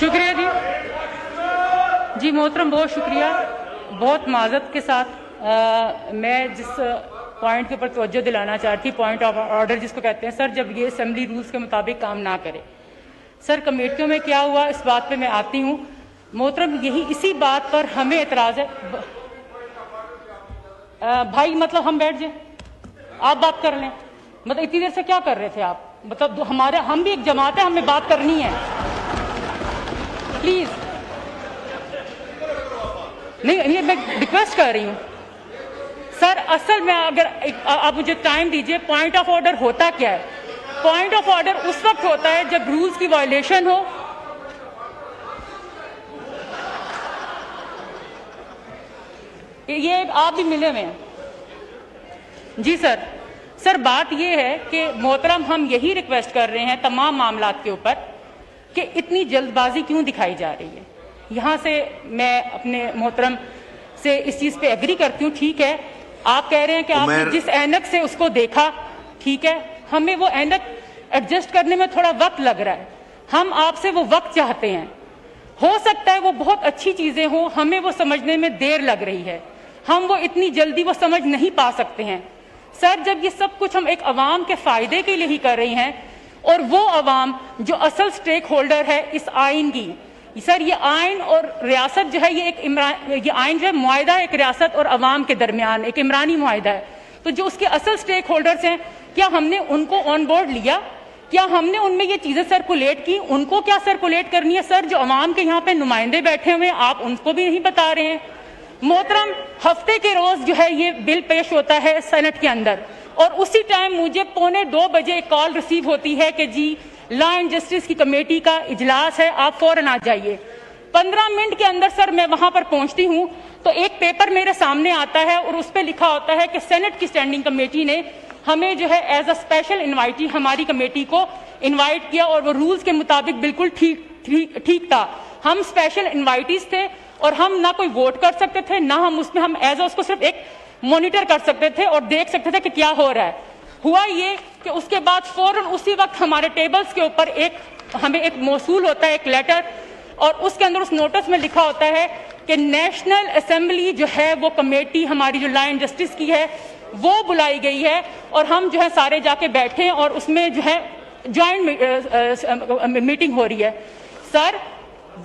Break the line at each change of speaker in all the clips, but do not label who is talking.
शुक्रिया जी मोहतरम, बहुत शुक्रिया। बहुत माजरत के साथ मैं जिस पॉइंट के ऊपर तवज्जो दिलाना चाहती, पॉइंट ऑफ ऑर्डर जिसको कहते हैं, सर जब ये असेंबली रूल्स के मुताबिक काम ना करे, सर कमेटियों में क्या हुआ इस बात पे मैं आती हूँ मोहतरम। यही इसी बात पर हमें एतराज़ है भाई, मतलब हम बैठ जाए, आप बात कर लें। मतलब इतनी देर से क्या कर रहे थे आप? मतलब हमारे, हम भी एक जमात है, हमें बात करनी है, प्लीज। नहीं, मैं रिक्वेस्ट कर रही हूँ सर। असल में अगर आप मुझे टाइम दीजिए, पॉइंट ऑफ ऑर्डर होता क्या है? पॉइंट ऑफ ऑर्डर उस वक्त होता है जब रूल्स की वायलेशन हो। ये आप भी मिले हुए हैं जी सर। सर बात ये है कि मोहतरम हम यही रिक्वेस्ट कर रहे हैं तमाम मामलात के ऊपर कि इतनी जल्दबाजी क्यों दिखाई जा रही है। यहाँ से मैं अपने मोहतरम से इस चीज़ पे एग्री करती हूँ। ठीक है, आप कह रहे हैं कि आपने जिस ऐनक से उसको देखा, ठीक है, हमें वो ऐनक एडजस्ट करने में थोड़ा वक्त लग रहा है। हम आपसे वो वक्त चाहते हैं। हो सकता है वो बहुत अच्छी चीज़ें हों, हमें वो समझने में देर लग रही है, हम वो इतनी जल्दी वो समझ नहीं पा सकते हैं। सर जब ये सब कुछ हम एक अवाम के फ़ायदे के लिए ही कर रहे हैं, और वो अवाम जो असल स्टेक होल्डर है इस आइन की, सर ये आइन और रियासत जो है, ये आइन जो है मुआहिदा एक रियासत और अवाम के दरमियान एक इमरानी मुआहिदा है। तो जो उसके असल स्टेक होल्डर्स हैं, क्या हमने उनको ऑन बोर्ड लिया? क्या हमने उनमें ये चीज़ें सर्कुलेट की? उनको क्या सर्कुलेट करनी है? सर जो अवाम के यहाँ पे नुमाइंदे बैठे हुए हैं, आप उनको भी नहीं बता रहे हैं। मोहतरम हफ्ते के रोज जो है ये बिल पेश होता है सेनेट के अंदर, और उसी टाइम मुझे 1:45 बजे एक कॉल रिसीव होती है कि जी लॉ एंड जस्टिस की कमेटी का इजलास है, आप फौरन आ जाइए। 15 मिनट के अंदर सर मैं वहां पर पहुंचती हूं तो एक पेपर मेरे सामने आता है और उस पर लिखा होता है कि सेनेट की स्टैंडिंग कमेटी ने हमें जो है एज अ स्पेशल इन्वाइटी हमारी कमेटी को इन्वाइट किया, और वो रूल्स के मुताबिक बिल्कुल ठीक था। हम स्पेशल इन्वाइटीज थे और हम ना कोई वोट कर सकते थे, ना हम उसमें हम एज उसको सिर्फ एक मॉनिटर कर सकते थे और देख सकते थे कि क्या हो रहा है। हुआ ये कि उसके बाद फौरन उसी वक्त हमारे टेबल्स के ऊपर हमें एक मौसूल होता है, एक लेटर, और उसके अंदर उस नोटिस में लिखा होता है कि नेशनल असेंबली जो है वो कमेटी हमारी जो लॉ एंड जस्टिस की है वो बुलाई गई है, और हम जो है सारे जाके बैठे और उसमें जो है ज्वाइंट मीटिंग हो रही है। सर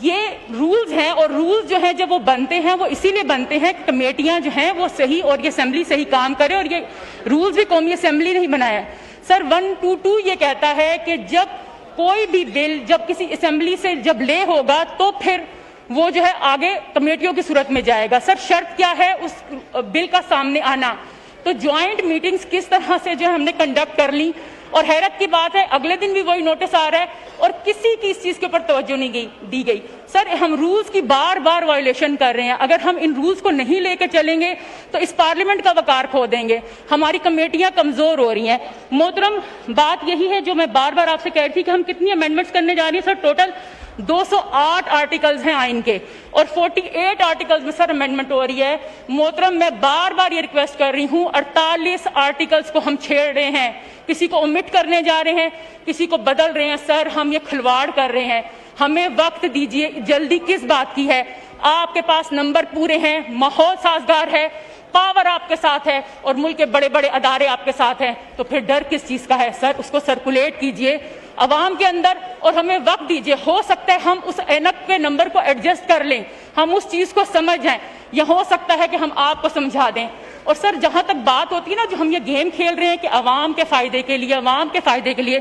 ये रूल्स हैं, और रूल्स जो हैं जब वो बनते हैं वो इसीलिए बनते हैं कि कमेटियां जो हैं वो सही और ये असेंबली सही काम करे, और ये रूल्स भी कौमी असेंबली ने ही बनाया है। सर 122 ये कहता है कि जब कोई भी बिल जब किसी असेंबली से जब ले होगा तो फिर वो जो है आगे कमेटियों की सूरत में जाएगा। सर शर्त क्या है उस बिल का सामने आना? तो ज्वाइंट मीटिंग्स किस तरह से जो है हमने कंडक्ट कर ली, और हैरत की बात है अगले दिन भी वही नोटिस आ रहा है और किसी की इस चीज के ऊपर तवज्जो नहीं दी गई। सर हम रूल्स की बार बार वायलेशन कर रहे हैं। अगर हम इन रूल्स को नहीं लेकर चलेंगे तो इस पार्लियामेंट का वकार खो देंगे, हमारी कमेटियां कमजोर हो रही हैं। मोहतरम बात यही है जो मैं बार बार आपसे कह रही थी कि हम कितनी अमेंडमेंट्स करने जा रही हैं। सर टोटल 208 आर्टिकल्स हैं आइन के, और 48 आर्टिकल्स में सर अमेंडमेंट हो रही है। मोहतरम मैं बार बार ये रिक्वेस्ट कर रही हूँ, 48 आर्टिकल्स को हम छेड़ रहे हैं, किसी को ओमिट करने जा रहे हैं, किसी को बदल रहे हैं। सर हम ये खिलवाड़ कर रहे हैं, हमें वक्त दीजिए। जल्दी किस बात की है? आपके पास नंबर पूरे हैं, माहौल साजगार है, पावर आपके साथ है, और मुल्क के बड़े बड़े अदारे आपके साथ हैं, तो फिर डर किस चीज का है? सर उसको सर्कुलेट कीजिए अवाम के अंदर और हमें वक्त दीजिए। हो सकता है हम उस ऐनक के नंबर को एडजस्ट कर लें, हम उस चीज को समझ जाएं, या हो सकता है कि हम आपको समझा दें। और सर जहां तक बात होती है ना, जो हम ये गेम खेल रहे हैं कि अवाम के फायदे के लिए, अवाम के फायदे के लिए,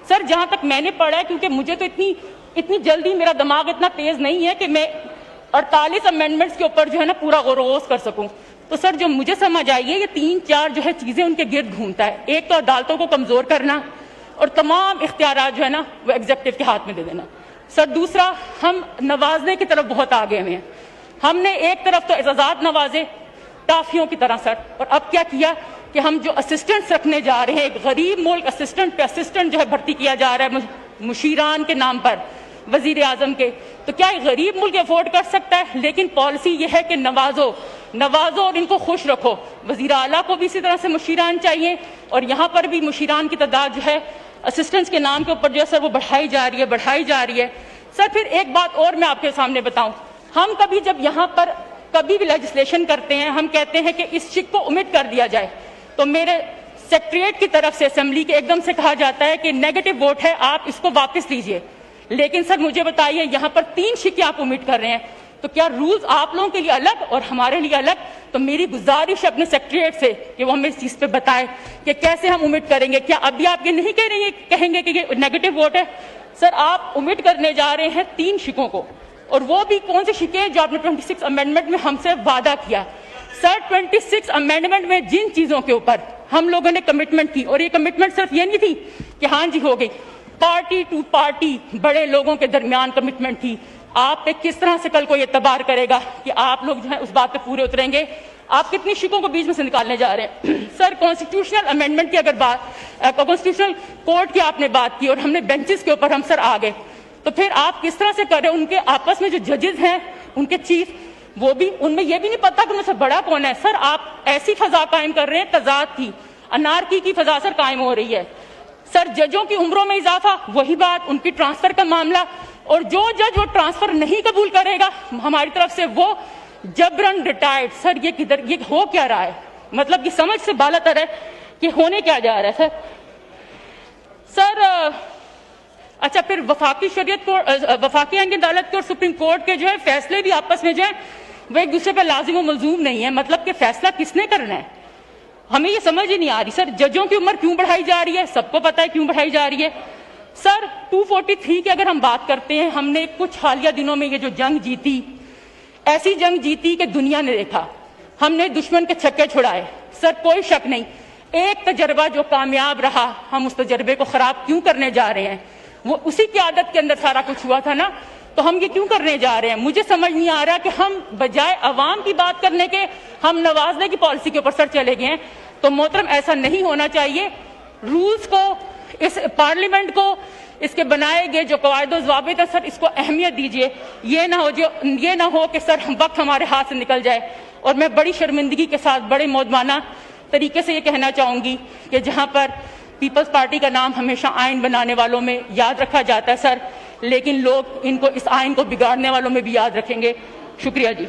सर जहां तक मैंने पढ़ा है, क्योंकि मुझे तो इतनी जल्दी मेरा दिमाग इतना तेज नहीं है कि मैं 48 अमेंडमेंट्स के ऊपर जो है ना पूरा गौर कर सकूं। तो सर जो मुझे समझ आई है, ये 3-4 जो है चीजें उनके गिर्द घूमता है। एक तो अदालतों को कमजोर करना, और तमाम इख्तियारात जो है ना वो एग्जीक्यूटिव के हाथ में दे देना। सर दूसरा, हम नवाजने की तरफ बहुत आगे हुए हैं। हमने एक तरफ तो एजाजात नवाजे टाफियों की तरह सर, और अब क्या किया कि हम जो असिस्टेंट्स रखने जा रहे हैं, एक गरीब मुल्क असिस्टेंट पे असिस्टेंट जो है भर्ती किया जा रहा है मुशीरान के नाम पर वजीर आजम के, तो क्या एक गरीब मुल्क अफोर्ड कर सकता है? लेकिन पॉलिसी ये है कि नवाजो और इनको खुश रखो। वजीर आला को भी इसी तरह से मुशीरान चाहिए, और यहाँ पर भी मुशीरान की तादाद जो है असिस्टेंट्स के नाम के ऊपर जो है सर वो बढ़ाई जा रही है। سر پھر ایک بات اور میں آپ کے سامنے بتاؤں, ہم کبھی جب یہاں پر کبھی بھی لیجسلیشن کرتے ہیں, ہم کہتے ہیں کہ اس شک کو omit کر دیا جائے, تو میرے سیکریٹریٹ کی طرف سے اسمبلی کے ایک دم سے کہا جاتا ہے کہ نیگیٹو ووٹ ہے, آپ اس کو واپس لیجئے. لیکن سر مجھے بتائیے, یہاں پر 3 شکیں آپ omit کر رہے ہیں, تو کیا رولز آپ لوگوں کے لیے الگ اور ہمارے لیے الگ؟ تو میری گزارش ہے اپنے سیکریٹریٹ سے کہ وہ ہمیں اس چیز پہ بتائے کہ کیسے ہم omit کریں گے. کیا ابھی آپ یہ نہیں کہیں گے کہ یہ نیگیٹو ووٹ ہے؟ سر آپ omit کرنے جا رہے ہیں 3 شکوں کو, اور وہ بھی کون سی شکیں جو آپ نے 26 امینڈمنٹ میں ہم سے وعدہ کیا. سر 26 امینڈمنٹ میں جن چیزوں کے اوپر ہم لوگوں نے کمٹمنٹ کی, اور یہ کمٹمنٹ صرف یہ نہیں تھی کہ ہاں جی ہو گئی, پارٹی ٹو پارٹی بڑے لوگوں کے درمیان کمٹمنٹ تھی. آپ پہ کس طرح سے کل کو یہ اعتبار کرے گا کہ آپ لوگ جو ہے اس بات پہ پورے اتریں گے؟ آپ کتنی شکوں کو بیچ میں سے نکالنے جا رہے ہیں؟ سر کانسٹیٹیوشنل امینڈمنٹ کی اگر بات, کانسٹیٹیوشنل کورٹ کی آپ نے بات کی اور ہم نے بینچز کے اوپر ہم سر آ گئے, تو پھر آپ کس طرح سے کر رہے ہیں؟ ان کے آپس میں جو ججز ہیں, ان کے چیف, وہ بھی ان میں یہ بھی نہیں پتا کہ ان سے بڑا کون ہے. سر آپ ایسی فضا قائم کر رہے ہیں تضاد کی, انارکی کی فضا سر قائم ہو رہی ہے. سر ججوں کی عمروں میں اضافہ, وہی بات, ان کی ٹرانسفر کا معاملہ, اور جو جج وہ ٹرانسفر نہیں قبول کرے گا ہماری طرف سے وہ جبرن ریٹائرڈ. سر یہ کدھر, یہ ہو کیا رہا ہے؟ مطلب کہ سمجھ سے بالا تر ہے کہ ہونے کیا جا رہا ہے سر. اچھا, پھر وفاقی شریعت کو, وفاقی آئین کی عدالت کے اور سپریم کورٹ کے جو ہے فیصلے بھی آپس میں جو ہے وہ ایک دوسرے پہ لازم و ملزوم نہیں ہے. مطلب کہ فیصلہ کس نے کرنا ہے ہمیں یہ سمجھ ہی نہیں آ رہی. سر ججوں کی عمر کیوں بڑھائی جا رہی ہے؟ سب کو پتا ہے کیوں بڑھائی جا رہی ہے. سر 243 کی اگر ہم بات کرتے ہیں, ہم نے کچھ حالیہ دنوں میں یہ جو جنگ جیتی, ایسی جنگ جیتی کہ دنیا نے دیکھا, ہم نے دشمن کے چھکے چھڑائے. سر کوئی شک نہیں, ایک تجربہ جو کامیاب رہا, ہم اس تجربے کو خراب کیوں کرنے جا رہے ہیں؟ وہ اسی قیادت کے اندر سارا کچھ ہوا تھا نا, تو ہم یہ کیوں کرنے جا رہے ہیں؟ مجھے سمجھ نہیں آ رہا کہ ہم بجائے عوام کی بات کرنے کے ہم نوازنے کی پالیسی کے اوپر سر چلے گئے ہیں. تو محترم ایسا نہیں ہونا چاہیے. رولز کو, اس پارلیمنٹ کو, اس کے بنائے گئے جو قواعد و ضوابط ہیں سر, اس کو اہمیت دیجئے. یہ نہ ہو کہ سر وقت ہمارے ہاتھ سے نکل جائے. اور میں بڑی شرمندگی کے ساتھ بڑے مودبانہ طریقے سے یہ کہنا چاہوں گی کہ جہاں پر پیپلز پارٹی کا نام ہمیشہ آئین بنانے والوں میں یاد رکھا جاتا ہے سر, لیکن لوگ ان کو, اس آئین کو بگاڑنے والوں میں بھی یاد رکھیں گے. شکریہ جی.